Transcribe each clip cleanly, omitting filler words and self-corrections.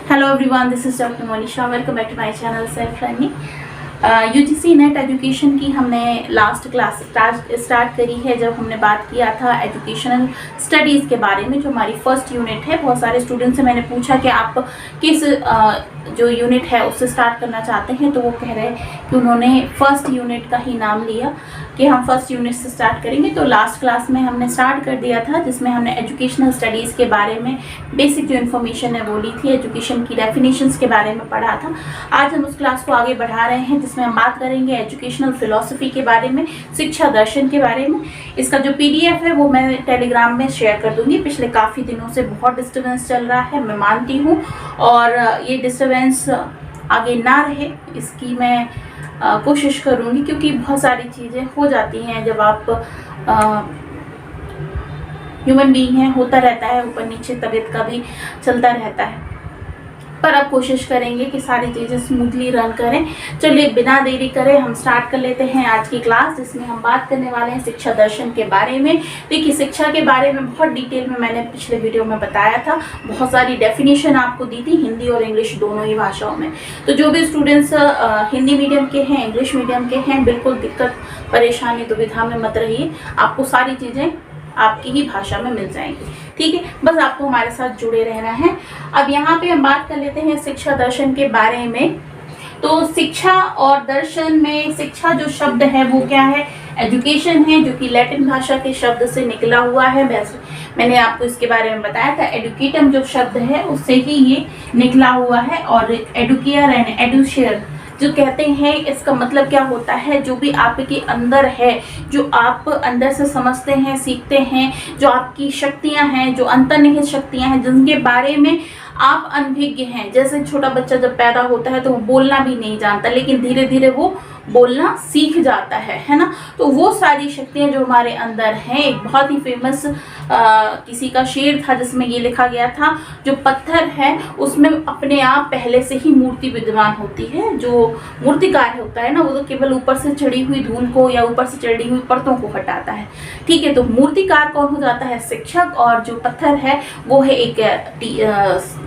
Hello everyone, this is Dr. Monisha. Welcome back to my channel Self Learning. UGC net education की हमने last class start करी है जब हमने बात किया था एजुकेशनल स्टडीज़ के बारे में, जो हमारी फर्स्ट यूनिट है। बहुत सारे स्टूडेंट से मैंने पूछा कि आप किस जो यूनिट है उससे स्टार्ट करना चाहते हैं, तो वो कह रहे हैं कि उन्होंने फर्स्ट यूनिट का ही नाम लिया कि हम फर्स्ट यूनिट से स्टार्ट करेंगे। तो लास्ट क्लास में हमने स्टार्ट कर दिया था जिसमें हमने एजुकेशनल स्टडीज़ के बारे में बेसिक जो इन्फॉर्मेशन है वो ली थी, एजुकेशन की डेफिनेशंस के बारे में पढ़ा था। आज हम उस क्लास को आगे बढ़ा रहे हैं जिसमें हम बात करेंगे एजुकेशनल फिलॉसफी के बारे में, शिक्षा दर्शन के बारे में। इसका जो PDF है वो मैं टेलीग्राम में शेयर कर दूंगी। पिछले काफ़ी दिनों से बहुत डिस्टर्बेंस चल रहा है, मैं मानती हूँ, और ये डिस्टर्बेंस आगे ना रहे इसकी मैं कोशिश करूँगी, क्योंकि बहुत सारी चीज़ें हो जाती हैं जब आप ह्यूमन बीइंग हैं, होता रहता है, ऊपर नीचे तबीयत का भी चलता रहता है, पर अब कोशिश करेंगे कि सारी चीज़ें स्मूथली रन करें। चलिए बिना देरी करे हम स्टार्ट कर लेते हैं आज की क्लास, जिसमें हम बात करने वाले हैं शिक्षा दर्शन के बारे में। देखिए, शिक्षा के बारे में बहुत डिटेल में मैंने पिछले वीडियो में बताया था, बहुत सारी डेफिनेशन आपको दी थी हिंदी और इंग्लिश दोनों ही भाषाओं में। तो जो भी स्टूडेंट्स हिंदी मीडियम के हैं, इंग्लिश मीडियम के हैं, बिल्कुल दिक्कत परेशानी दुविधा में मत रहिए, आपको सारी चीज़ें आपकी ही भाषा में मिल जाएंगी। ठीक है, बस आपको हमारे साथ जुड़े रहना है। अब यहाँ पे हम बात कर लेते हैं शिक्षा दर्शन के बारे में। तो शिक्षा और दर्शन में शिक्षा जो शब्द है वो क्या है? एजुकेशन है, जो कि लैटिन भाषा के शब्द से निकला हुआ है। वैसे मैंने आपको इसके बारे में बताया था, एडुकेटम जो शब्द है उससे ही ये निकला हुआ है। और एडुकेयर एंड एडुशेयर जो कहते हैं, इसका मतलब क्या होता है? जो भी आपके अंदर है, जो आप अंदर से समझते हैं, सीखते हैं, जो आपकी शक्तियां हैं, जो अंतर्निहित शक्तियां हैं, जिनके बारे में आप अनभिज्ञ हैं। जैसे छोटा बच्चा जब पैदा होता है तो वो बोलना भी नहीं जानता, लेकिन धीरे धीरे वो बोलना सीख जाता है ना। तो वो सारी शक्तियां जो हमारे अंदर हैं, एक बहुत ही फेमस किसी का शेर था जिसमें ये लिखा गया था, जो पत्थर है उसमें अपने आप पहले से ही मूर्ति विद्यमान होती है। जो मूर्तिकार होता है ना, वो तो केवल ऊपर से चढ़ी हुई धूल को या ऊपर से चढ़ी हुई परतों को हटाता है। ठीक है, तो मूर्तिकार कौन हो जाता है? शिक्षक। और जो पत्थर है वो है एक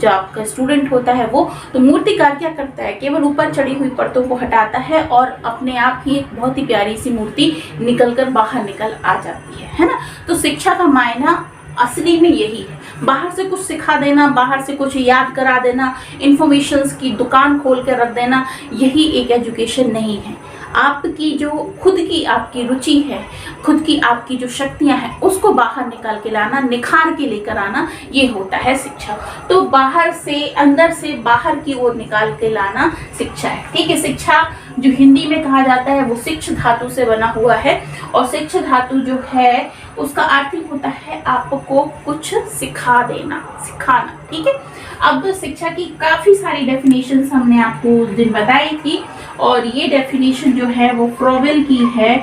जो आपका स्टूडेंट होता है वो। तो मूर्तिकार क्या करता है? केवल ऊपर चढ़ी हुई परतों को हटाता है और अपने आप ही एक बहुत ही प्यारी सी मूर्ति निकलकर बाहर निकल आ जाती है ना। तो शिक्षा का मायना असली में यही है, बाहर से कुछ सिखा देना, बाहर से कुछ याद करा देना, इंफॉर्मेशंस की दुकान खोल कर रख देना, यही एक एजुकेशन नहीं है। आपकी जो खुद की आपकी रुचि है, खुद की आपकी जो शक्तियां हैं, उसको बाहर निकाल के लाना, निखार के लेकर आना, ये होता है शिक्षा। तो बाहर से अंदर से बाहर की ओर निकाल के लाना शिक्षा है। ठीक है, शिक्षा जो हिंदी में कहा जाता है वो शिक्ष धातु से बना हुआ है, और शिक्ष धातु जो है उसका अर्थ ही होता है आपको कुछ सिखा देना, सिखाना। ठीक है, अब शिक्षा की काफ़ी सारी डेफिनेशंस हमने आपको उस दिन बताई थी, और ये डेफिनेशन जो है वो फ्रॉवेल की है।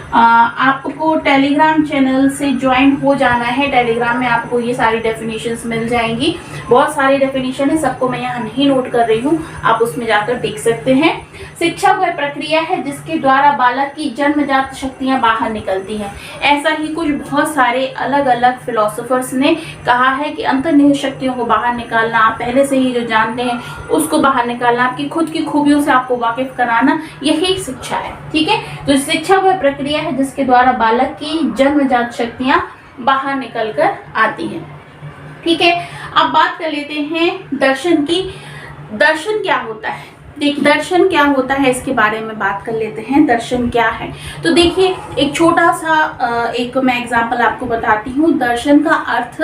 आपको टेलीग्राम चैनल से ज्वाइन हो जाना है। टेलीग्राम में आपको ये सारी डेफिनेशंस मिल जाएंगी। बहुत सारी डेफिनेशन है, सबको मैं यहाँ नहीं नोट कर रही हूँ, आप उसमें जाकर देख सकते हैं। शिक्षा वह प्रक्रिया है जिसके द्वारा बालक की जन्मजात शक्तियाँ बाहर निकलती हैं। ऐसा ही कुछ बहुत सारे अलग अलग फिलोसोफर्स ने कहा है कि अंतर्निहित शक्तियों को बाहर निकालना, आप पहले से ही जो जानते हैं उसको बाहर निकालना, आपकी खुद की खूबियों से आपको वाकिफ कराना, यही शिक्षा है। ठीक है, तो शिक्षा वह प्रक्रिया है जिसके द्वारा बालक की जन्मजात शक्तियां बाहर निकल कर आती हैं। ठीक है, अब बात कर लेते हैं दर्शन की। दर्शन क्या होता है? देखिए, दर्शन क्या होता है इसके बारे में बात कर लेते हैं। दर्शन क्या है? तो देखिए, एक छोटा सा एक मैं एग्जांपल आपको बताती हूँ। दर्शन का अर्थ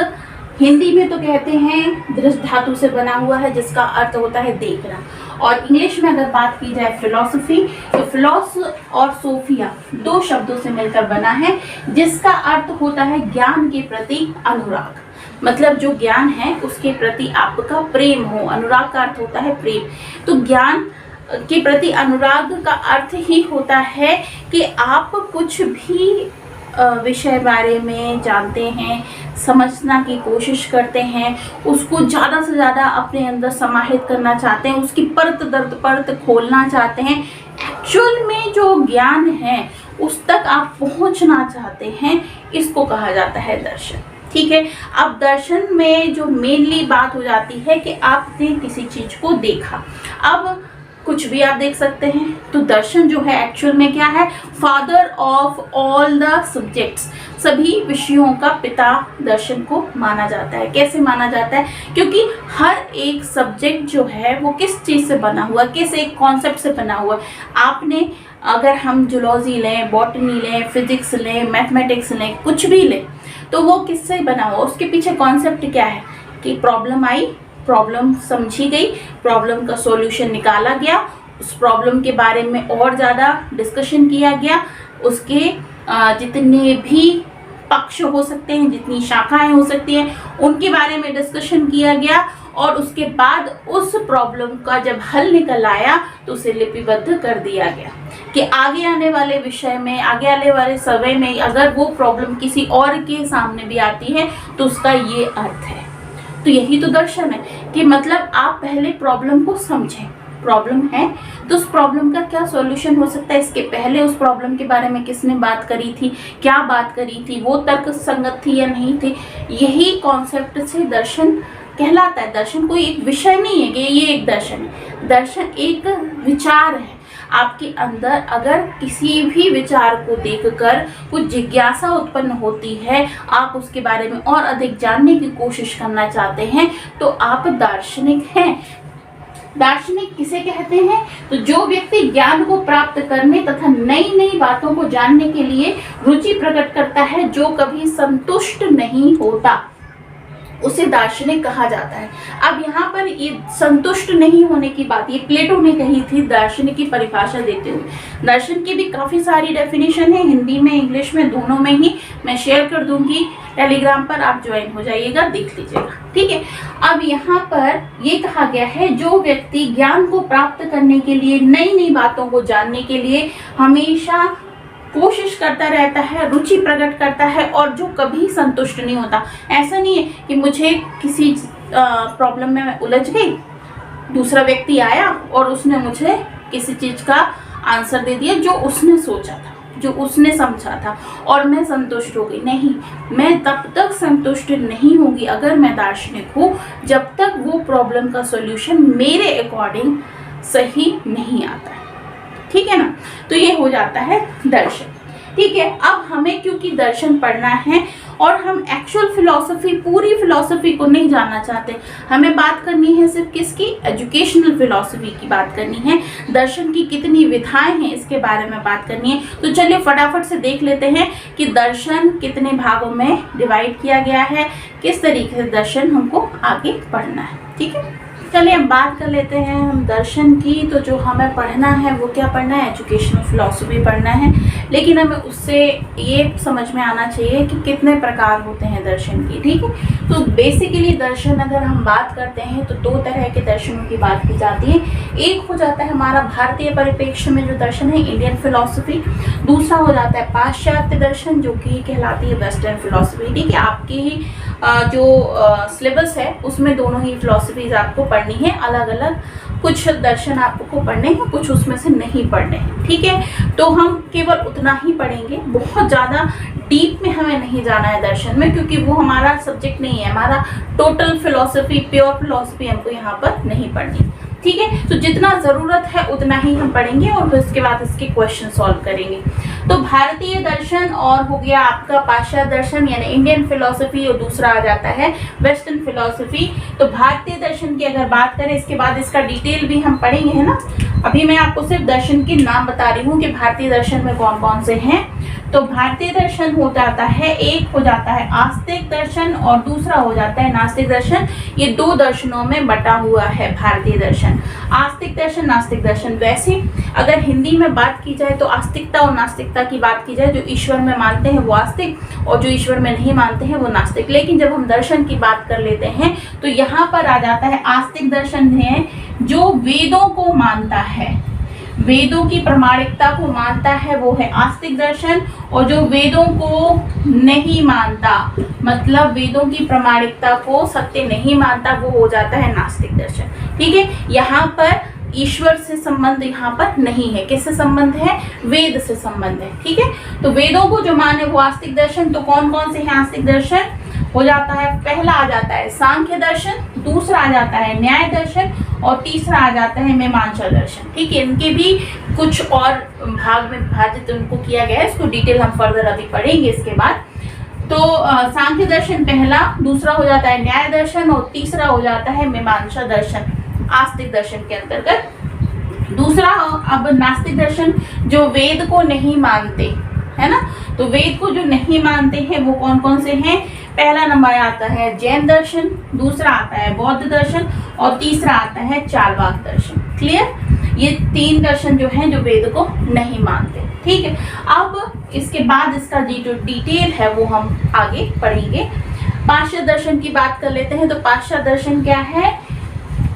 हिंदी में तो कहते हैं दृष्ट धातु से बना हुआ है, जिसका अर्थ होता है देखना। और इंग्लिश में अगर बात की जाए फिलॉसफी, तो फिलॉस और सोफिया दो शब्दों से मिलकर बना है, जिसका अर्थ होता है ज्ञान के प्रति अनुराग। मतलब जो ज्ञान है उसके प्रति आपका प्रेम हो। अनुराग का अर्थ होता है प्रेम। तो ज्ञान के प्रति अनुराग का अर्थ ही होता है कि आप कुछ भी विषय बारे में जानते हैं, समझना की कोशिश करते हैं, उसको ज़्यादा से ज़्यादा अपने अंदर समाहित करना चाहते हैं, उसकी परत दर परत खोलना चाहते हैं। एक्चुअल में जो ज्ञान है उस तक आप पहुंचना चाहते हैं, इसको कहा जाता है दर्शन। ठीक है। अब दर्शन में जो मेनली बात हो जाती है कि आपने किसी चीज को देखा, अब कुछ भी आप देख सकते हैं। तो दर्शन जो है एक्चुअल में क्या है, father of all the subjects, सभी विषयों का पिता दर्शन को माना जाता है। कैसे माना जाता है, क्योंकि हर एक सब्जेक्ट जो है वो किस चीज से बना हुआ, किस एक कॉन्सेप्ट से बना हुआ। आपने अगर हम जूलॉजी लें, बॉटनी लें, फिजिक्स लें, मैथमेटिक्स लें, कुछ भी लें, तो वो किससे बना हुआ, उसके पीछे कॉन्सेप्ट क्या है कि प्रॉब्लम आई, प्रॉब्लम समझी गई, प्रॉब्लम का सॉल्यूशन निकाला गया, उस प्रॉब्लम के बारे में और ज़्यादा डिस्कशन किया गया, उसके जितने भी पक्ष हो सकते हैं, जितनी शाखाएं हो सकती हैं, उनके बारे में डिस्कशन किया गया, और उसके बाद उस प्रॉब्लम का जब हल निकल आया तो उसे लिपिबद्ध कर दिया गया कि आगे आने वाले विषय में, आगे आने वाले समय में अगर वो प्रॉब्लम किसी और के सामने भी आती है तो उसका ये अर्थ है। तो यही तो दर्शन है कि मतलब आप पहले प्रॉब्लम को समझें, प्रॉब्लम है तो उस प्रॉब्लम का क्या सॉल्यूशन हो सकता है, इसके पहले उस प्रॉब्लम के बारे में किसने बात करी थी, क्या बात करी थी, वो तर्क संगत थी या नहीं थी, यही कॉन्सेप्ट से दर्शन कहलाता है। दर्शन कोई एक विषय नहीं है कि ये एक दर्शन है, दर्शन एक विचार है। आपके अंदर अगर किसी भी विचार को देखकर कुछ जिज्ञासा उत्पन्न होती है, आप उसके बारे में और अधिक जानने की कोशिश करना चाहते हैं, तो आप दार्शनिक हैं। दार्शनिक किसे कहते हैं, तो जो व्यक्ति ज्ञान को प्राप्त करने तथा नई नई बातों को जानने के लिए रुचि प्रकट करता है, जो कभी संतुष्ट नहीं होता, उसे दार्शनिक कहा जाता है। अब यहाँ पर ये संतुष्ट नहीं होने की बात ये प्लेटो ने कही थी दार्शनिक की परिभाषा देते हुए। दर्शन की भी काफ़ी सारी डेफिनेशन है, हिंदी में, इंग्लिश में, दोनों में ही मैं शेयर कर दूंगी टेलीग्राम पर, आप ज्वाइन हो जाइएगा, देख लीजिएगा, ठीक है। अब यहाँ पर ये कहा गया है, जो व्यक्ति ज्ञान को प्राप्त करने के लिए, नई नई बातों को जानने के लिए हमेशा कोशिश करता रहता है, रुचि प्रकट करता है, और जो कभी संतुष्ट नहीं होता। ऐसा नहीं है कि मुझे किसी प्रॉब्लम में मैं उलझ गई, दूसरा व्यक्ति आया और उसने मुझे किसी चीज़ का आंसर दे दिया जो उसने सोचा था, जो उसने समझा था, और मैं संतुष्ट हो गई। नहीं, मैं तब तक संतुष्ट नहीं होंगी अगर मैं दार्शनिक हूँ, जब तक वो प्रॉब्लम का सॉल्यूशन मेरे अकॉर्डिंग सही नहीं आता है, ठीक है ना। तो ये हो जाता है दर्शन, ठीक है। अब हमें क्योंकि दर्शन पढ़ना है और हम एक्चुअल फिलॉसफी, पूरी फिलॉसफी को नहीं जानना चाहते, हमें बात करनी है सिर्फ किसकी, एजुकेशनल फिलॉसफी की बात करनी है। दर्शन की कितनी विधाएं हैं इसके बारे में बात करनी है। तो चलिए फटाफट से देख लेते हैं कि दर्शन कितने भागों में डिवाइड किया गया है, किस तरीके से दर्शन हमको आगे पढ़ना है, ठीक है। चलिए अब बात कर लेते हैं हम दर्शन की। तो जो हमें पढ़ना है वो क्या पढ़ना है, एजुकेशनल फिलॉसफी पढ़ना है, लेकिन हमें उससे ये समझ में आना चाहिए कि कितने प्रकार होते हैं दर्शन की, ठीक है। तो बेसिकली दर्शन अगर हम बात करते हैं तो दो तरह के दर्शनों की बात की जाती है। एक हो जाता है हमारा भारतीय परिप्रेक्ष्य में जो दर्शन है, इंडियन फिलॉसफी। दूसरा हो जाता है पाश्चात्य दर्शन, जो कि कहलाती है वेस्टर्न फिलॉसफी, ठीक है। आपकी जो सिलेबस है उसमें दोनों ही फिलॉसफीज आपको पढ़नी है, अलग अलग कुछ दर्शन आपको पढ़ने हैं, कुछ उसमें से नहीं पढ़ने हैं, ठीक है। तो हम केवल उतना ही पढ़ेंगे, बहुत ज़्यादा डीप में हमें नहीं जाना है दर्शन में, क्योंकि वो हमारा सब्जेक्ट नहीं है। हमारा टोटल फिलॉसफी, प्योर फिलॉसफी हमको यहाँ पर नहीं पढ़नी, ठीक है। तो जितना ज़रूरत है उतना ही हम पढ़ेंगे और फिर उसके बाद इसके क्वेश्चन सॉल्व करेंगे। तो भारतीय दर्शन और हो गया आपका पाश्चात्य दर्शन यानी इंडियन फिलॉसफी, और दूसरा आ जाता है वेस्टर्न फिलॉसफी। तो भारतीय दर्शन की अगर बात करें, इसके बाद इसका डिटेल भी हम पढ़ेंगे, है ना। अभी मैं आपको सिर्फ दर्शन के नाम बता रही हूँ कि भारतीय दर्शन में कौन कौन से हैं। तो भारतीय दर्शन हो जाता है, एक हो जाता है आस्तिक दर्शन और दूसरा हो जाता है नास्तिक दर्शन। ये दो दर्शनों में बटा हुआ है भारतीय दर्शन, आस्तिक दर्शन, नास्तिक दर्शन। वैसे अगर हिंदी में बात की जाए तो आस्तिकता और नास्तिकता की बात की जाए, जो ईश्वर में मानते हैं वो आस्तिक और जो ईश्वर में नहीं मानते हैं वो नास्तिक। लेकिन जब हम दर्शन की बात कर लेते हैं तो यहाँ पर आ जाता है आस्तिक दर्शन है जो वेदों को मानता है, वेदों की प्रामाणिकता को मानता है, वो है आस्तिक दर्शन। और जो वेदों को नहीं मानता, मतलब वेदों की प्रामाणिकता को सत्य नहीं मानता, वो हो जाता है नास्तिक दर्शन, ठीक है। यहाँ पर ईश्वर से संबंध यहाँ पर नहीं है, किससे संबंध है, वेद से संबंध है, ठीक है। तो वेदों को जो माने वो आस्तिक दर्शन। तो कौन कौन से हैं आस्तिक दर्शन, हो जाता है। पहला आ जाता है सांख्य दर्शन, दूसरा आ जाता है न्याय दर्शन और तीसरा आ जाता है मीमांसा दर्शन। ठीक है, इनके भी कुछ और भाग में विभाजित उनको किया गया है, इसको डिटेल हम फर्दर अभी पढ़ेंगे इसके बाद। तो सांख्य दर्शन पहला, दूसरा हो जाता है न्याय दर्शन और तीसरा हो जाता है मीमांसा दर्शन आस्तिक दर्शन के अंतर्गत। दूसरा अब नास्तिक दर्शन, जो वेद को नहीं मानते है ना, तो वेद को जो नहीं मानते हैं वो कौन कौन से हैं? पहला नंबर आता है जैन दर्शन, दूसरा आता है बौद्ध दर्शन और तीसरा आता है चार्वाक दर्शन। क्लियर? ये 3 दर्शन जो हैं जो वेद को नहीं मानते। ठीक है, अब इसके बाद इसका जो डिटेल है वो हम आगे पढ़ेंगे। पाश्चात्य दर्शन की बात कर लेते हैं। तो पाश्चात्य दर्शन क्या है?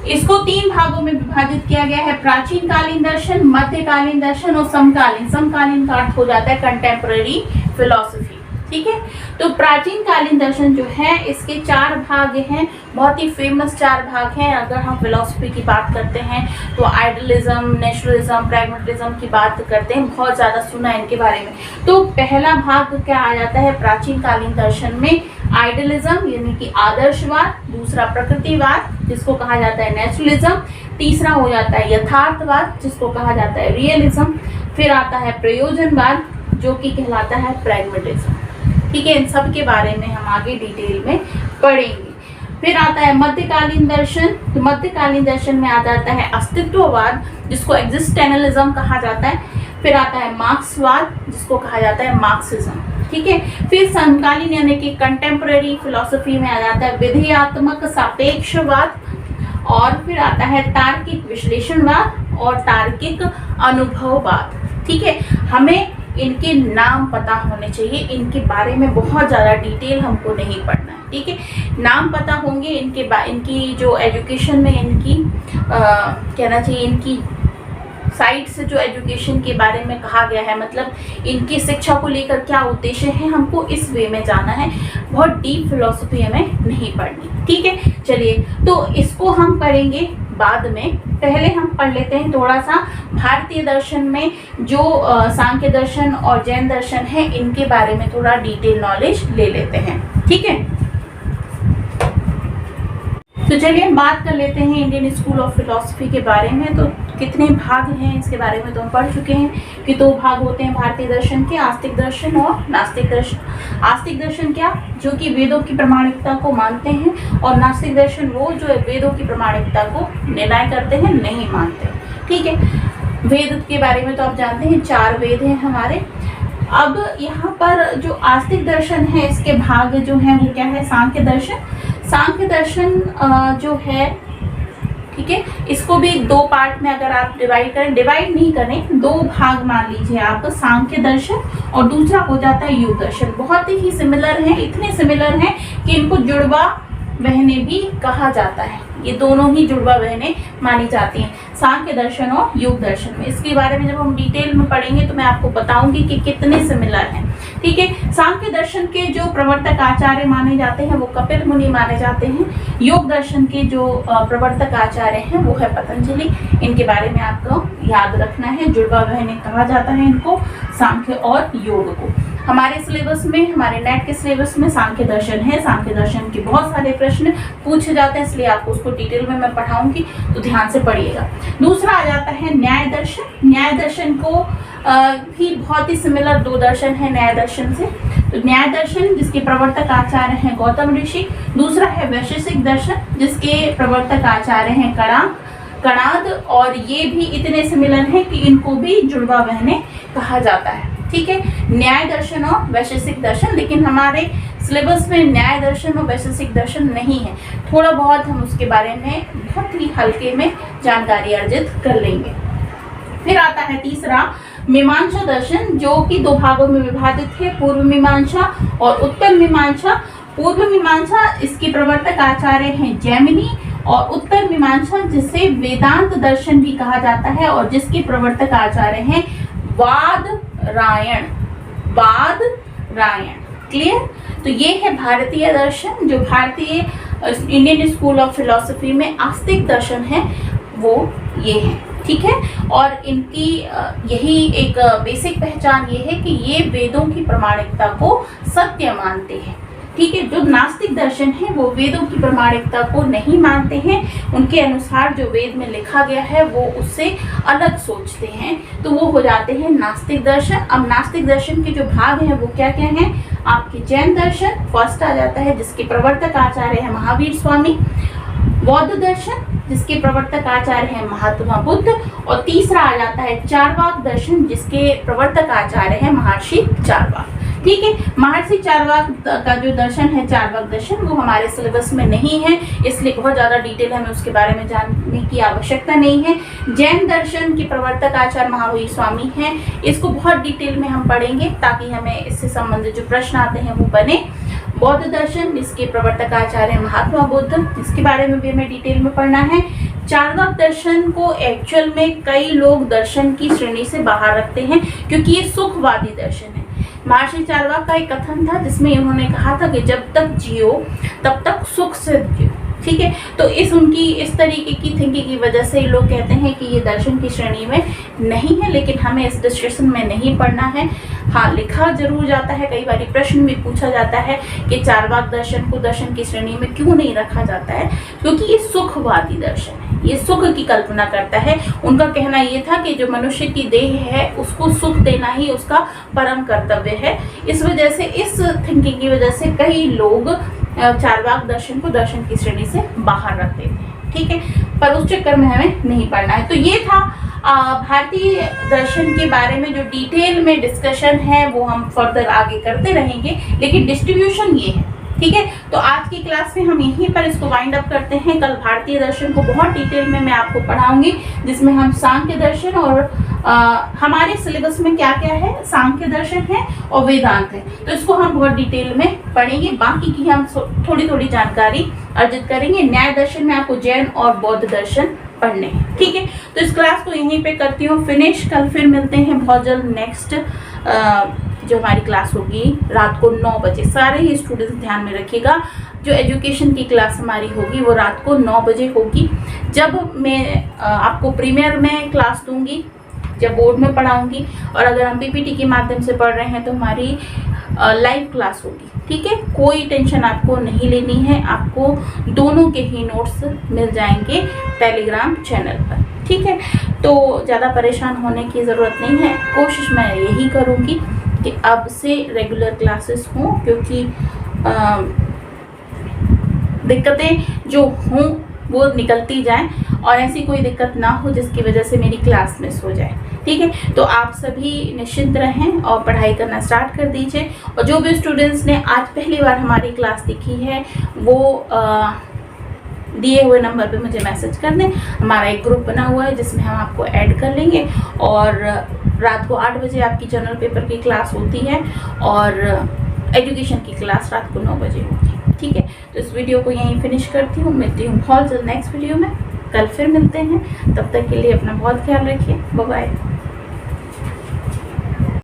इसको 3 भागों में विभाजित किया गया है, प्राचीन कालीन दर्शन, मध्यकालीन दर्शन और समकालीन। समकालीन का अर्थ हो जाता है कंटेम्पररी फिलॉसफी। ठीक है, तो प्राचीन कालीन दर्शन जो है इसके 4 भाग हैं, बहुत ही फेमस 4 भाग हैं। अगर हम फिलॉसफी की बात करते हैं तो आइडियलिज्म, नेचुरलिज्म, प्रैग्मेटिज्म की बात करते हैं, बहुत ज़्यादा सुना है इनके बारे में। तो पहला भाग क्या आ जाता है प्राचीन कालीन दर्शन में? आइडियलिज्म यानी कि आदर्शवाद, दूसरा प्रकृतिवाद जिसको कहा जाता है नेचुरलिज्म, तीसरा हो जाता है यथार्थवाद जिसको कहा जाता है रियलिज्म, फिर आता है प्रयोजनवाद जो कि कहलाता है प्रैग्मेटिज्म। ठीक है, इन सब के बारे में हम आगे डिटेल में पढ़ेंगे। फिर आता है मध्यकालीन दर्शन। तो मध्यकालीन दर्शन में आ जाता है अस्तित्ववाद जिसको एग्जिस्टेंशलिज्म कहा जाता है। फिर आता है मार्क्सवाद जिसको कहा जाता है मार्क्सिज्म। ठीक है, फिर समकालीन यानी कि कंटेम्पररी फिलॉसफी में आ जाता है विधेयात्मक सापेक्षवाद और फिर आता है तार्किक विश्लेषणवाद और तार्किक अनुभववाद। ठीक है, हमें इनके नाम पता होने चाहिए, इनके बारे में बहुत ज़्यादा डिटेल हमको नहीं पढ़ना है। ठीक है, नाम पता होंगे इनकी जो एजुकेशन में इनकी कहना चाहिए इनकी साइड से जो एजुकेशन के बारे में कहा गया है, मतलब इनकी शिक्षा को लेकर क्या उद्देश्य है, हमको इस वे में जाना है, बहुत डीप फिलॉसफी हमें नहीं पढ़नी। ठीक है, चलिए तो इसको हम पढ़ेंगे बाद में। पहले हम पढ़ लेते हैं थोड़ा सा भारतीय दर्शन में जो सांख्य दर्शन और जैन दर्शन है, इनके बारे में थोड़ा डिटेल नॉलेज ले लेते हैं। ठीक है, तो चलिए हम बात कर लेते हैं इंडियन स्कूल ऑफ फिलॉसफी के बारे में। तो कितने भाग हैं इसके बारे में तो हम पढ़ चुके हैं कि 2 भाग होते हैं भारतीय दर्शन के, आस्तिक दर्शन और नास्तिक दर्शन। आस्तिक दर्शन क्या? जो कि वेदों की प्रामाणिकता को मानते हैं, और नास्तिक दर्शन वो जो वेदों की प्रामाणिकता को निर्णय करते हैं, नहीं मानते। ठीक है, वेद के बारे में तो आप जानते हैं 4 वेद हैं हमारे। अब यहाँ पर जो आस्तिक दर्शन है इसके भाग जो हैं वो क्या है? सांख्य दर्शन। सांख्य दर्शन जो है, ठीक है, इसको भी 2 पार्ट में अगर आप डिवाइड करें, डिवाइड नहीं करें, 2 भाग मान लीजिए आप, सांख्य दर्शन और दूसरा हो जाता है योग दर्शन। बहुत ही सिमिलर हैं, इतने सिमिलर हैं कि इनको जुड़वा बहनें भी कहा जाता है। ये दोनों ही जुड़वा बहनें मानी जाती हैं, सांख्य दर्शन और योग दर्शन में। इसके बारे में जब हम डिटेल में पढ़ेंगे तो मैं आपको बताऊंगी कि कितने सिमिलर हैं। ठीक है, सांख्य दर्शन के जो प्रवर्तक आचार्य माने जाते हैं वो कपिल मुनि माने जाते हैं। योग दर्शन के जो प्रवर्तक आचार्य हैं वो है पतंजलि। इनके बारे में आपको याद रखना है, जुड़वा बहनें कहा जाता है इनको, सांख्य और योग को। हमारे सिलेबस में, हमारे नेट के सिलेबस में सांख्य दर्शन है। सांख्य दर्शन के बहुत सारे प्रश्न पूछे जाते हैं, इसलिए आपको उसको डिटेल में मैं पढ़ाऊंगी, तो ध्यान से पढ़िएगा। दूसरा आ जाता है न्याय दर्शन। न्याय दर्शन को भी बहुत ही सिमिलर 2 दर्शन है न्याय दर्शन से। तो न्याय दर्शन जिसके प्रवर्तक आचार्य हैं गौतम ऋषि, दूसरा है वैशेषिक दर्शन जिसके प्रवर्तक आचार्य हैं कणाद, और ये भी इतने सिमिलर हैं कि इनको भी जुड़वा बहनें कहा जाता है। ठीक है, न्याय दर्शन और वैशेषिक दर्शन, लेकिन हमारे सिलेबस में न्याय दर्शन और वैशेषिक दर्शन नहीं है। थोड़ा बहुत हम उसके बारे में बहुत ही हल्के में जानकारी अर्जित कर लेंगे। फिर आता है तीसरा मीमांसा दर्शन, जो कि 2 भागों में विभाजित है, पूर्व मीमांसा और उत्तर मीमांसा। पूर्व मीमांसा इसके प्रवर्तक आचार्य हैं जैमिनी, और उत्तर मीमांसा जिसे वेदांत दर्शन भी कहा जाता है और जिसके प्रवर्तक आचार्य हैं वादरायण। क्लियर? तो ये है भारतीय दर्शन, जो भारतीय इंडियन स्कूल ऑफ फिलॉसफी में आस्तिक दर्शन है वो ये है। ठीक है, और इनकी यही एक बेसिक पहचान ये है कि ये वेदों की प्रामाणिकता को सत्य मानते हैं। ठीक है। जो नास्तिक दर्शन है वो वेदों की प्रामाणिकता को नहीं मानते हैं, उनके अनुसार जो वेद में लिखा गया है वो उससे अलग सोचते हैं, तो वो हो जाते हैं नास्तिक दर्शन। अब नास्तिक दर्शन के जो भाग हैं वो क्या क्या हैं, आपके जैन दर्शन फर्स्ट आ जाता है, जिसके प्रवर्तक आचार्य है महावीर स्वामी। बौद्ध दर्शन, जिसके प्रवर्तक आचार्य है महात्मा बुद्ध। और तीसरा आ जाता है चारवाक दर्शन, जिसके प्रवर्तक आचार्य है महर्षि चारवाक। ठीक है, महर्षि चारवाक का जो दर्शन है, चारवाक दर्शन, वो हमारे सिलेबस में नहीं है, इसलिए बहुत ज़्यादा डिटेल हमें उसके बारे में जानने की आवश्यकता नहीं है। जैन दर्शन के प्रवर्तक आचार्य महावीर स्वामी हैं, इसको बहुत डिटेल में हम पढ़ेंगे ताकि हमें इससे संबंधित जो प्रश्न आते हैं वो बने। बौद्ध दर्शन, जिसके प्रवर्तक आचार्य महात्मा बुद्ध, इसके बारे में भी हमें डिटेल में पढ़ना है। चारवाक दर्शन को एक्चुअल में कई लोग दर्शन की श्रेणी से बाहर रखते हैं, क्योंकि ये सुखवादी दर्शन है। महर्षि चारवाक का एक कथन था जिसमें उन्होंने कहा था कि जब तक जियो तब तक सुख से जियो। ठीक है, तो उनकी इस तरीके की थिंकिंग की वजह से लोग कहते हैं कि ये दर्शन की श्रेणी में नहीं है, लेकिन हमें इस डिस्कशन में नहीं पढ़ना है। हाँ, लिखा जरूर जाता है, कई बार प्रश्न भी पूछा जाता है कि चारवाक दर्शन को दर्शन की श्रेणी में क्यों नहीं रखा जाता है, क्योंकि ये सुखवादी दर्शन है, ये सुख की कल्पना करता है। उनका कहना ये था कि जो मनुष्य की देह है उसको सुख देना ही उसका परम कर्तव्य है। इस वजह से, इस थिंकिंग की वजह से कई लोग चारवाक दर्शन को दर्शन की श्रेणी से बाहर रख देते हैं। ठीक है, पर उस चक्कर में हमें नहीं पढ़ना है। तो ये था भारतीय दर्शन के बारे में जो डिटेल में डिस्कशन है, वो हम फर्दर आगे करते रहेंगे, लेकिन डिस्ट्रीब्यूशन ये है। ठीक है, तो आज की क्लास में हम यहीं पर इसको वाइंड अप करते हैं। कल भारतीय दर्शन को बहुत डिटेल में मैं आपको पढ़ाऊंगी, जिसमें हम सांख्य दर्शन और हमारे सिलेबस में क्या क्या है, सांख्य दर्शन है और वेदांत है, तो इसको हम बहुत डिटेल में पढ़ेंगे। बाकी की हम थोड़ी थोड़ी जानकारी अर्जित करेंगे। न्याय दर्शन में आपको जैन और बौद्ध दर्शन पढ़ने हैं। ठीक है, तो इस क्लास को यहीं पे करती हूँ फिनिश। कल फिर मिलते हैं बहुत जल्द। नेक्स्ट जो हमारी क्लास होगी रात को 9 बजे, सारे ही स्टूडेंट्स ध्यान में रखिएगा। जो एजुकेशन की क्लास हमारी होगी वो रात को 9 बजे होगी, जब मैं आपको प्रीमियर में क्लास दूंगी, जब बोर्ड में पढ़ाऊंगी। और अगर हम पीपीटी के माध्यम से पढ़ रहे हैं तो हमारी लाइव क्लास होगी। ठीक है, कोई टेंशन आपको नहीं लेनी है, आपको दोनों के ही नोट्स मिल जाएंगे टेलीग्राम चैनल पर। ठीक है, तो ज़्यादा परेशान होने की ज़रूरत नहीं है। कोशिश मैं यही करूँगी कि अब से रेगुलर क्लासेस हों, क्योंकि दिक्कतें जो हों वो निकलती जाएं और ऐसी कोई दिक्कत ना हो जिसकी वजह से मेरी क्लास मिस हो जाए। ठीक है, तो आप सभी निश्चिंत रहें और पढ़ाई करना स्टार्ट कर दीजिए। और जो भी स्टूडेंट्स ने आज पहली बार हमारी क्लास देखी है वो दिए हुए नंबर पे मुझे मैसेज कर दें। हमारा एक ग्रुप बना हुआ है जिसमें हम आपको ऐड कर लेंगे, और रात को 8 बजे आपकी जनरल पेपर की क्लास होती है और एजुकेशन की क्लास रात को 9 बजे होगी। ठीक है, तो इस वीडियो को यहीं फिनिश करती हूँ। मिलती हूँ बहुत जल्द नेक्स्ट वीडियो में। कल फिर मिलते हैं, तब तक के लिए अपना बहुत ख्याल रखिए। Bye bye.